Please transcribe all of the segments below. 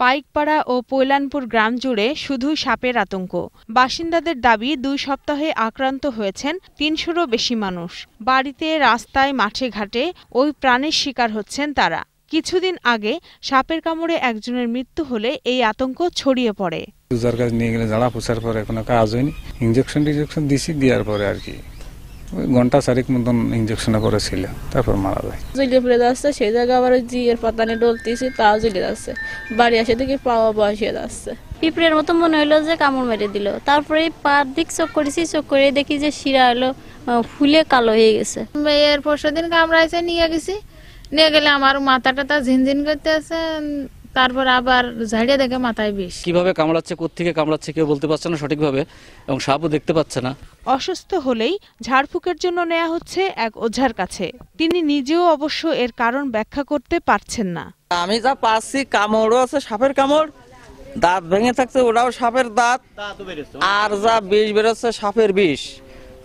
পাইকপাড়া ও পৈলানপুর গ্রাম জুড়ে শুধু সাপের আতঙ্ক। বাসিন্দাদের দাবি ২ সপ্তাহে আক্রান্ত হয়েছেন ৩০০রও বেশি মানুষ। বাড়িতে, রাস্তায়, মাঠে ঘাটে ওই প্রাণীর শিকার হচ্ছেন তারা। কিছুদিন আগে সাপের কামড়ে একজনের মৃত্যু হলে এই আতঙ্ক ছড়িয়ে পড়ে। যার কাছে নিয়ে গেলে জ্বালা পোছার পরে কোনো কাজ হয়নি, ইঞ্জেকশন দিছি, দেওয়ার পরে আর কি ঘন্টা 4 মতন ইঞ্জেকশন করেছিল, তারপর মারা যায়। জ্বলিয়ে পড়ে যাচ্ছে, সেই জায়গায় আবার ওই জিয়ের পাতা নিয়ে ডলতেছি, তাও জ্বলে যাচ্ছে। বাড়ি আসে দেখি পাওয়া বসিয়ে যাচ্ছে। পিঁপড়ের মতো মনে হলো যে কামড় মেরে দিল। তারপরে পার দিক চোখ করেছি, চোখ করে দেখি যে শিরা হলো ফুলে কালো হয়ে গেছে। এর পরশুদিন কামড়াইছে, নিয়ে গেছি। নিয়ে গেলে আমার মাথাটা ঝিনঝিন করতে আছে, তারপর আবার ঝাড়িয়ে দেখে মাথায় বিষ। কিভাবে কামড়াচ্ছে, কোত্থেকে কামড়াচ্ছে কেউ বলতে পারছে না সঠিকভাবে, এবং সাপও দেখতে পাচ্ছে না। অসুস্থ হলেই ঝাড়ফুঁকের জন্য নেওয়া হচ্ছে এক ওঝার কাছে। তিনি নিজেও অবশ্য এর কারণ ব্যাখ্যা করতে পারছেন না। আমি যা পাচ্ছি, কামড়ও আছে, সাপের কামড়, দাঁত ভেঙে থাকছে, ওটাও সাপের দাঁত, আর যা বিষ বেরোচ্ছে সাপের বিষ।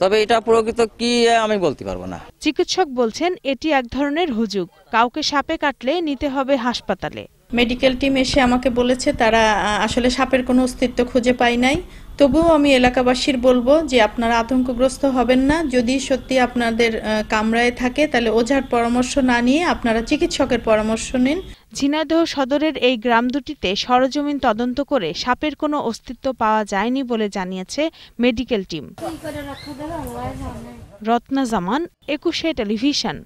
তবে এটা প্রকৃত কি আমি বলতে পারবো না। চিকিৎসক বলছেন এটি এক ধরনের হুজুগ। কাউকে সাপে কাটলে নিতে হবে হাসপাতালে। মেডিকেল টিম এসে আমাকে বলেছে তারা আসলে সাপের কোনো অস্তিত্ব খুঁজে পায় নাই। তবুও আমি এলাকাবাসীর বলবো যে আপনারা আতঙ্কগ্রস্ত হবেন না। যদি সত্যি আপনাদের কামড়ায় থাকে তাহলে ওঝার পরামর্শ না নিয়ে আপনারা চিকিৎসকের পরামর্শ নিন। ঝিনাইদহ সদরের এই গ্রাম দুটিতে সরেজমিন তদন্ত করে সাপের কোনো অস্তিত্ব পাওয়া যায়নি বলে জানিয়েছে মেডিকেল টিম। রত্না জামান, 21 টেলিভিশন।